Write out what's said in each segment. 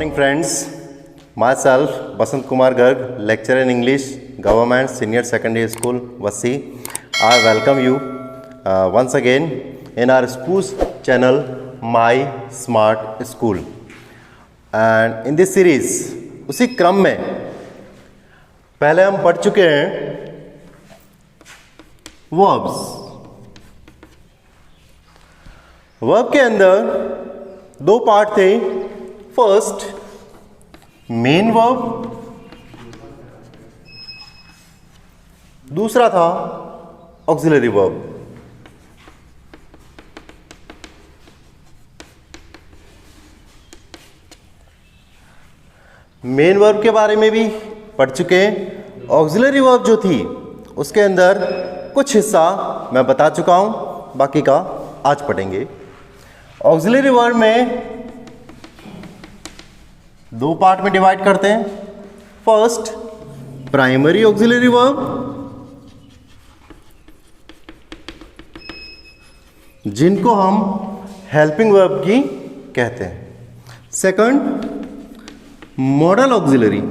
morning friends, myself Basant Kumar Garg, lecturer in English, Government Senior Secondary School, Vassi. I welcome you once again in our school's channel, My Smart School. And in this series, उसी क्रम में पहले हम पढ़ चुके हैं verbs. Verb के अंदर दो पार्ट थे. फर्स्ट मेन वर्ब, दूसरा था ऑक्सिलरी वर्ब. मेन वर्ब के बारे में भी पढ़ चुके हैं. ऑक्सिलरी वर्ब जो थी उसके अंदर कुछ हिस्सा मैं बता चुका हूं, बाकी का आज पढ़ेंगे. ऑक्सिलरी वर्ब में दो पार्ट में डिवाइड करते हैं. फर्स्ट प्राइमरी ऑक्सिलरी वर्ब, जिनको हम हेल्पिंग वर्ब की कहते हैं. सेकंड मॉडल ऑक्सिलरी,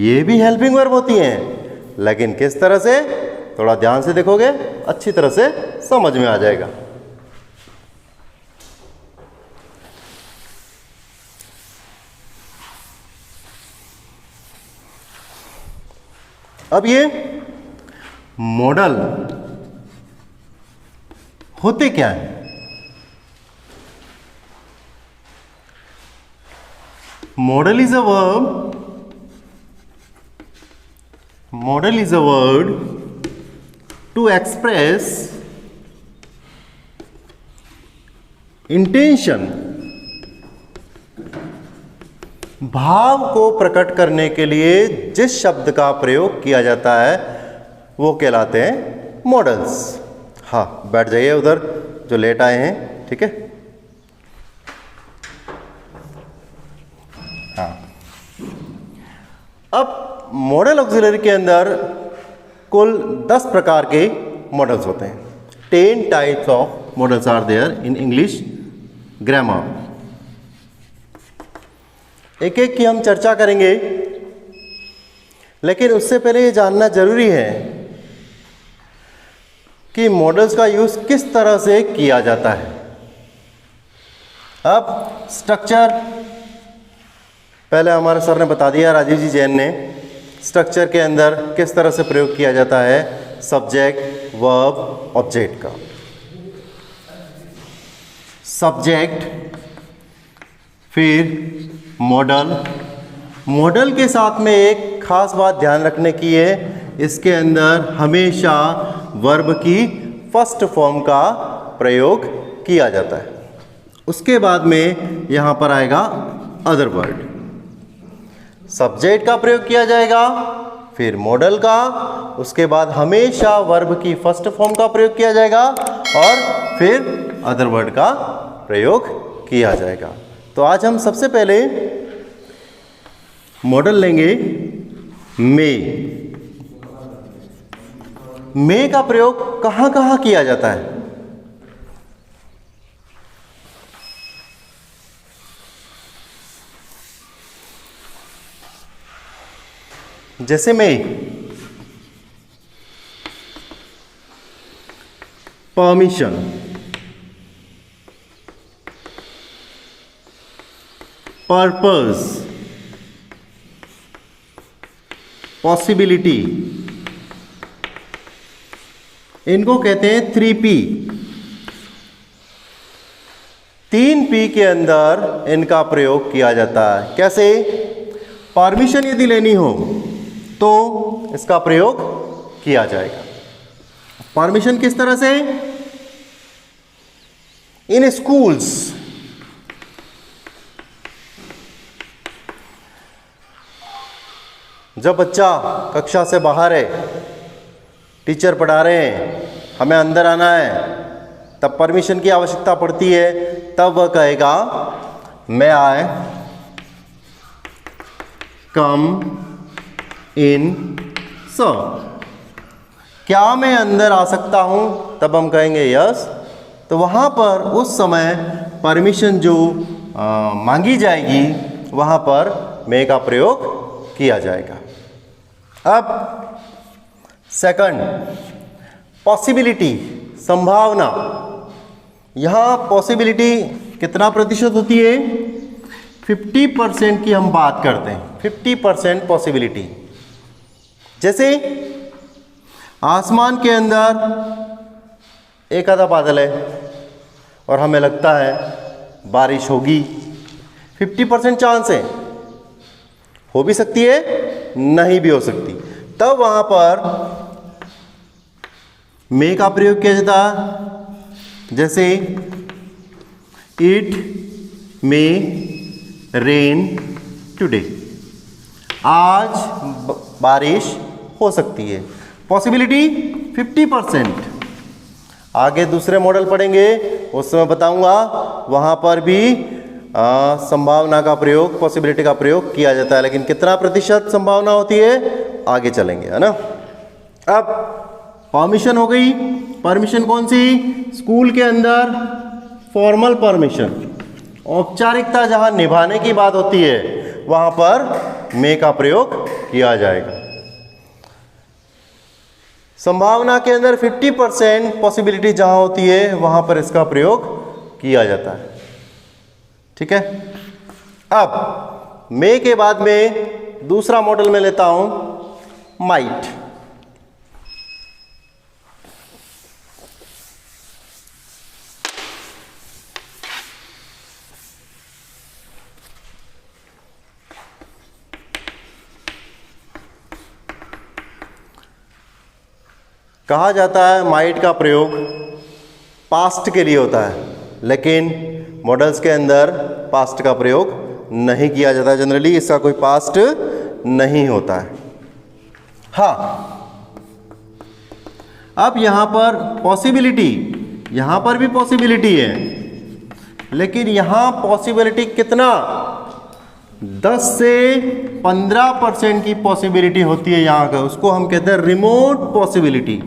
ये भी हेल्पिंग वर्ब होती हैं, लेकिन किस तरह से, थोड़ा ध्यान से देखोगे अच्छी तरह से समझ में आ जाएगा. अब ये मॉडल होते क्या है? Modal is a word to express intention. भाव को प्रकट करने के लिए जिस शब्द का प्रयोग किया जाता है वो कहलाते हैं मॉडल्स. हाँ, बैठ जाइए उधर जो लेट आए हैं, ठीक है. हाँ, अब मॉडल ऑक्सिलरी के अंदर कुल 10 प्रकार के मॉडल्स होते हैं. 10 types of modals are there in English grammar. एक एक की हम चर्चा करेंगे, लेकिन उससे पहले ये जानना जरूरी है कि मॉडल्स का यूज किस तरह से किया जाता है. अब स्ट्रक्चर पहले हमारे सर ने बता दिया, राजीव जी जैन ने. स्ट्रक्चर के अंदर किस तरह से प्रयोग किया जाता है सब्जेक्ट वर्ब ऑब्जेक्ट का. सब्जेक्ट, फिर मॉडल. मॉडल के साथ में एक खास बात ध्यान रखने की है, इसके अंदर हमेशा वर्ब की फर्स्ट फॉर्म का प्रयोग किया जाता है. उसके बाद में यहां पर आएगा अदर वर्ड. सब्जेक्ट का प्रयोग किया जाएगा, फिर मॉडल का, उसके बाद हमेशा वर्ब की फर्स्ट फॉर्म का प्रयोग किया जाएगा, और फिर अदर वर्ड का प्रयोग किया जाएगा. तो आज हम सबसे पहले मॉडल लेंगे मे. मे का प्रयोग कहां कहां किया जाता है? जैसे मे, परमिशन, पर्पस, पॉसिबिलिटी, इनको कहते हैं 3P. 3P के अंदर इनका प्रयोग किया जाता है. कैसे? परमिशन यदि लेनी हो तो इसका प्रयोग किया जाएगा. परमिशन किस तरह से? इन स्कूल्स, जब बच्चा कक्षा से बाहर है, टीचर पढ़ा रहे हैं, हमें अंदर आना है, तब परमिशन की आवश्यकता पड़ती है. तब वह कहेगा may I come in sir. क्या मैं अंदर आ सकता हूं? तब हम कहेंगे यस. तो वहां पर उस समय परमिशन जो मांगी जाएगी वहाँ पर मे का प्रयोग किया जाएगा। अब सेकंड, पॉसिबिलिटी, संभावना। यहाँ पॉसिबिलिटी कितना प्रतिशत होती है? 50% की हम बात करते हैं, 50% पॉसिबिलिटी। जैसे आसमान के अंदर एक आधा बादल है और हमें लगता है बारिश होगी, 50% चांस है, हो भी सकती है, नहीं भी हो सकती। तब वहां पर मे का प्रयोग किया जाता है। जैसे इट मे रेन टुडे, आज बारिश हो सकती है, पॉसिबिलिटी 50%। आगे दूसरे मॉडल पढ़ेंगे, उस समय बताऊंगा, वहां पर भी संभावना का प्रयोग, पॉसिबिलिटी का प्रयोग किया जाता है, लेकिन कितना प्रतिशत संभावना होती है आगे चलेंगे, है ना। अब परमिशन हो गई। परमिशन कौन सी? स्कूल के अंदर फॉर्मल परमिशन, औपचारिकता जहां निभाने की बात होती है वहां पर मे का प्रयोग किया जाएगा। संभावना के अंदर 50% पॉसिबिलिटी जहां होती है वहां पर इसका प्रयोग किया जाता है। ठीक है। अब मे के बाद में दूसरा मॉडल में लेता हूं, माइट। कहा जाता है माइट का प्रयोग पास्ट के लिए होता है, लेकिन मॉडल्स के अंदर पास्ट का प्रयोग नहीं किया जाता। जनरली इसका कोई पास्ट नहीं होता है। हाँ, अब यहां पर पॉसिबिलिटी, यहां पर भी पॉसिबिलिटी है, लेकिन यहां पॉसिबिलिटी कितना? 10 से 15% की पॉसिबिलिटी होती है यहां का, उसको हम कहते हैं रिमोट पॉसिबिलिटी।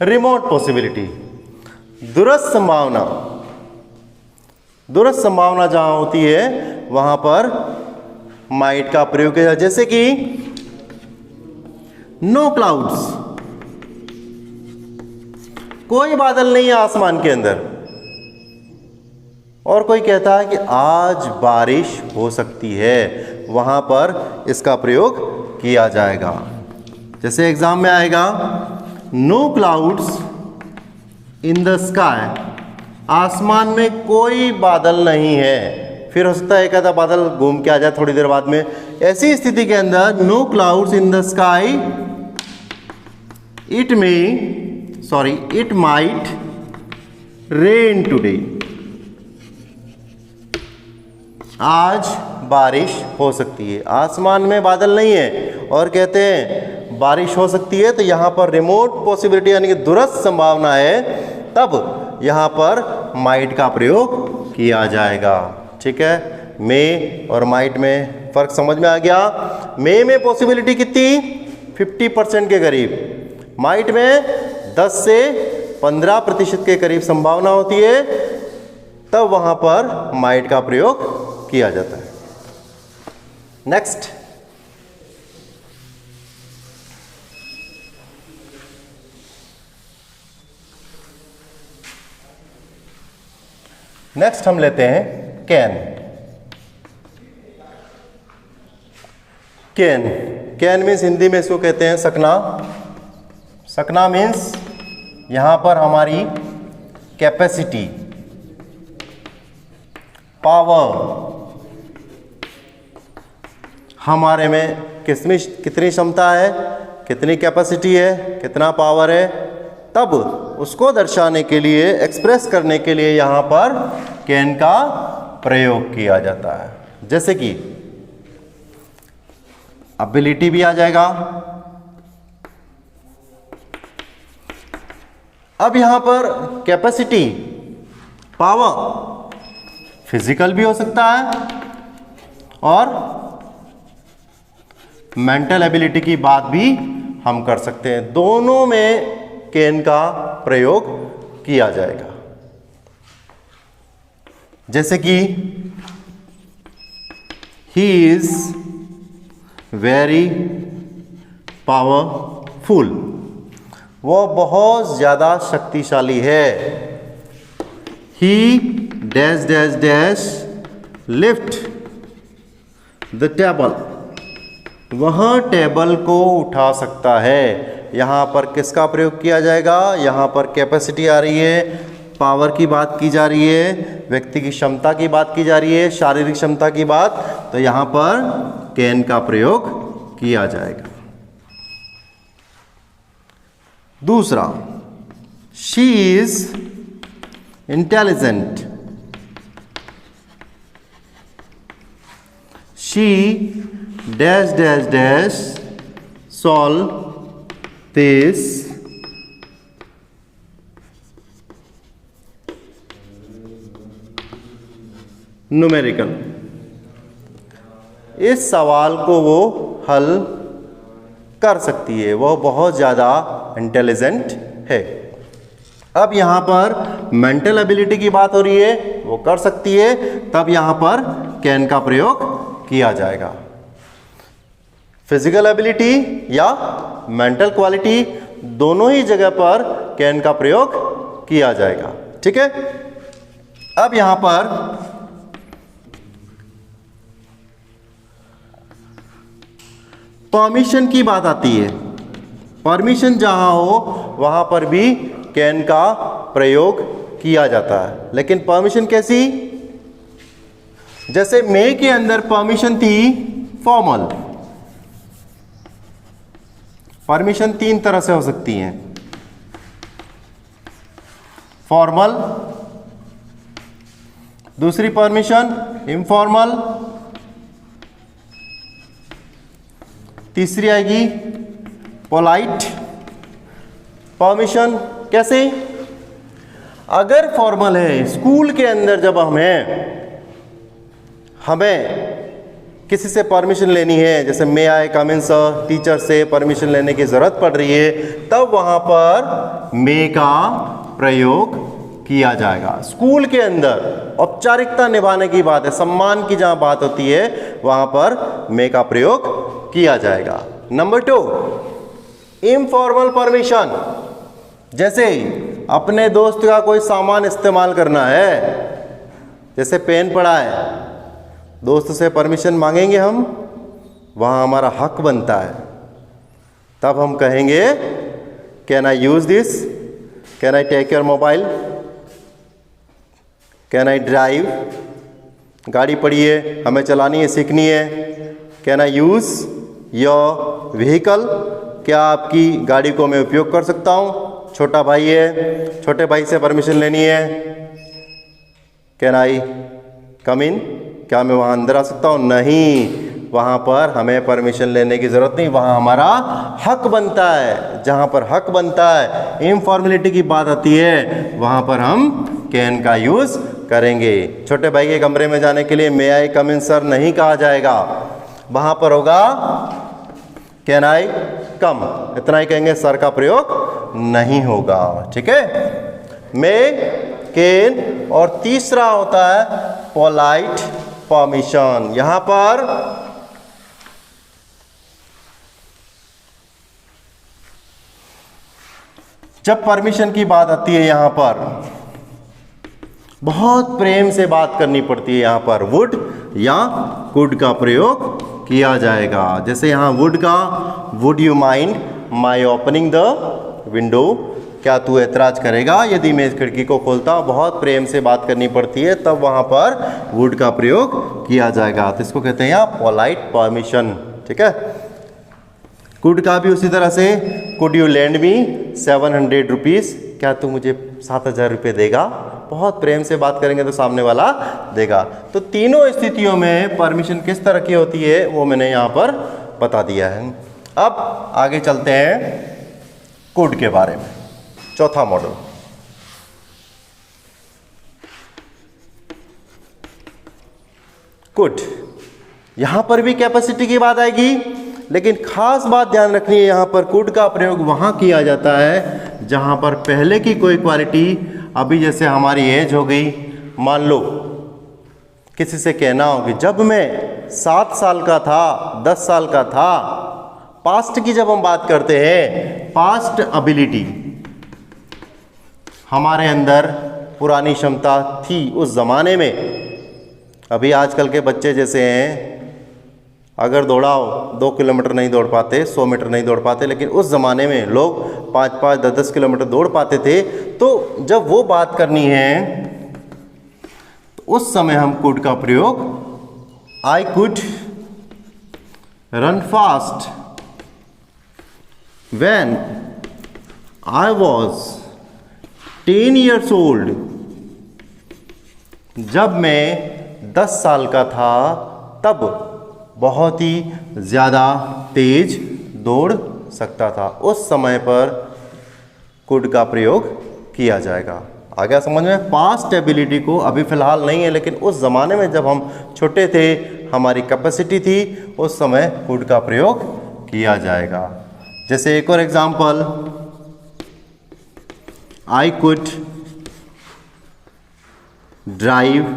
रिमोट पॉसिबिलिटी, दूरस्थ संभावना। दूरस्थ संभावना जहां होती है वहां पर माइट का प्रयोग किया, जैसे कि नो क्लाउड्स, कोई बादल नहीं है आसमान के अंदर, और कोई कहता है कि आज बारिश हो सकती है, वहां पर इसका प्रयोग किया जाएगा। जैसे एग्जाम में आएगा, no clouds in the sky, आसमान में कोई बादल नहीं है। फिर हो सकता है एक आधा बादल घूम के आ जाए थोड़ी देर बाद में। ऐसी स्थिति के अंदर no clouds in the sky, it might rain today, आज बारिश हो सकती है। आसमान में बादल नहीं है और कहते हैं बारिश हो सकती है, तो यहां पर रिमोट पॉसिबिलिटी यानी कि दूरस्थ संभावना है, तब यहां पर माइट का प्रयोग किया जाएगा। ठीक है, मे और माइट में फर्क समझ में आ गया। मे में पॉसिबिलिटी कितनी? 50% के करीब। माइट में 10 से 15% के करीब संभावना होती है, तब वहां पर माइट का प्रयोग किया जाता है। नेक्स्ट, हम लेते हैं कैन। कैन मीन्स हिंदी में इसको कहते हैं सकना। सकना मीन्स यहां पर हमारी कैपेसिटी, पावर, हमारे में कितनी क्षमता है, कितनी कैपेसिटी है, कितना पावर है, तब उसको दर्शाने के लिए, एक्सप्रेस करने के लिए यहां पर कैन का प्रयोग किया जाता है। जैसे कि एबिलिटी भी आ जाएगा। अब यहां पर कैपेसिटी, पावर फिजिकल भी हो सकता है और मेंटल एबिलिटी की बात भी हम कर सकते हैं। दोनों में कैन का प्रयोग किया जाएगा। जैसे कि ही इज वेरी पावरफुल, वो बहुत ज्यादा शक्तिशाली है। ही dash dash dash lift the table, वह टेबल को उठा सकता है। यहां पर किसका प्रयोग किया जाएगा? यहां पर कैपेसिटी आ रही है, पावर की बात की जा रही है, व्यक्ति की क्षमता की बात की जा रही है, शारीरिक क्षमता की बात, तो यहां पर कैन का प्रयोग किया जाएगा। दूसरा, she is intelligent, she dash dash dash solve this numerical, इस सवाल को वो हल कर सकती है, वह बहुत ज़्यादा इंटेलिजेंट है। अब यहाँ पर मेंटल एबिलिटी की बात हो रही है, वो कर सकती है, तब यहाँ पर कैन का प्रयोग किया जाएगा। फिजिकल एबिलिटी या मेंटल क्वालिटी, दोनों ही जगह पर कैन का प्रयोग किया जाएगा। ठीक है। अब यहां पर परमिशन की बात आती है। परमिशन जहां हो वहां पर भी कैन का प्रयोग किया जाता है, लेकिन परमिशन कैसी? जैसे मे के अंदर परमिशन थी फॉर्मल। परमिशन तीन तरह से हो सकती हैं, फॉर्मल, दूसरी परमिशन इनफॉर्मल, तीसरी आएगी पोलाइट परमिशन। कैसे? अगर फॉर्मल है, स्कूल के अंदर जब हमें किसी से परमिशन लेनी है, जैसे मे आई कम इन सर, टीचर से परमिशन लेने की जरूरत पड़ रही है, तब वहां पर मे का प्रयोग किया जाएगा। स्कूल के अंदर औपचारिकता निभाने की बात है, सम्मान की जहां बात होती है, वहां पर मे का प्रयोग किया जाएगा। Number 2, informal permission. जैसे अपने दोस्त का कोई सामान इस्तेमाल करना है, जैसे पेन पड़ा है, दोस्त से परमिशन मांगेंगे हम, वहाँ हमारा हक बनता है, तब हम कहेंगे can I use this, can I take your mobile, can I drive, गाड़ी पड़ी है, हमें चलानी है, सीखनी है, can I use your vehicle, क्या आपकी गाड़ी को मैं उपयोग कर सकता हूँ? छोटा भाई है, छोटे भाई से परमिशन लेनी है, कैन आई कम इन, क्या मैं वहाँ अंदर आ सकता हूँ? नहीं, वहाँ पर हमें परमिशन लेने की ज़रूरत नहीं, वहाँ हमारा हक बनता है। जहाँ पर हक बनता है, इनफॉर्मेलिटी की बात आती है, वहाँ पर हम कैन का यूज़ करेंगे। छोटे भाई के कमरे में जाने के लिए मे आई कम इन सर नहीं कहा जाएगा, वहाँ पर होगा कैन आई कम, इतना ही कहेंगे, सर का प्रयोग नहीं होगा। ठीक है। मे, कैन, और तीसरा होता है पोलाइट परमिशन। यहां पर जब परमिशन की बात आती है, यहां पर बहुत प्रेम से बात करनी पड़ती है, यहां पर वुड या कुड का प्रयोग किया जाएगा। जैसे यहां वुड का, would you mind my opening the window, क्या तू ऐतराज करेगा यदि मैं इस खिड़की को खोलता हूँ? बहुत प्रेम से बात करनी पड़ती है, तब वहाँ पर वुड का प्रयोग किया जाएगा। तो इसको कहते हैं यहाँ पोलाइट परमिशन। ठीक है। कुड का भी उसी तरह से, could you land me 700 rupees, क्या तू मुझे 7,000 रुपये देगा? बहुत प्रेम से बात करेंगे तो सामने वाला देगा। तो तीनों स्थितियों में परमिशन किस तरह की होती है वो मैंने यहाँ पर बता दिया है। अब आगे चलते हैं कुड के बारे में। चौथा मॉडल, कुड। यहां पर भी कैपेसिटी की बात आएगी, लेकिन खास बात ध्यान रखनी है, यहां पर कुड का प्रयोग वहां किया जाता है जहाँ पर पहले की कोई क्वालिटी, अभी जैसे हमारी एज हो गई, मान लो किसी से कहना हो कि जब मैं 7 साल का था, 10 साल का था, पास्ट की जब हम बात करते हैं, पास्ट एबिलिटी, हमारे अंदर पुरानी क्षमता थी उस ज़माने में। अभी आजकल के बच्चे जैसे हैं, अगर दौड़ाओ 2 किलोमीटर नहीं दौड़ पाते, 100 मीटर नहीं दौड़ पाते, लेकिन उस ज़माने में लोग 5-5, 10-10 किलोमीटर दौड़ पाते थे। तो जब वो बात करनी है तो उस समय हम कुड का प्रयोग, I could run fast when I was 10 years old, जब मैं 10 साल का था तब बहुत ही ज़्यादा तेज दौड़ सकता था। उस समय पर कुड का प्रयोग किया जाएगा। आ गया समझ में? पास्ट एबिलिटी को अभी फ़िलहाल नहीं है, लेकिन उस ज़माने में जब हम छोटे थे, हमारी कैपेसिटी थी, उस समय कुड का प्रयोग किया जाएगा। जैसे एक और example, I could drive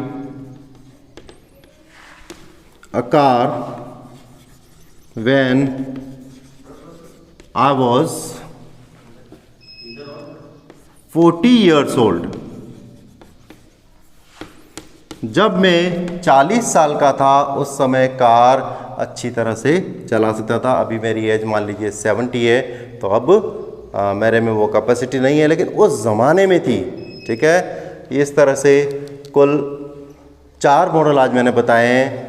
a car when I was 40 years old, जब मैं 40 साल का था उस समय कार अच्छी तरह से चला सकता था। अभी मेरी एज मान लीजिए 70 है, तो अब मेरे में वो कैपेसिटी नहीं है, लेकिन उस ज़माने में थी। ठीक है, इस तरह से कुल 4 मॉडल आज मैंने बताए हैं।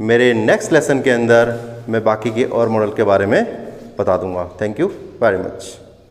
मेरे नेक्स्ट लेसन के अंदर मैं बाकी के और मॉडल के बारे में बता दूंगा। Thank you very much.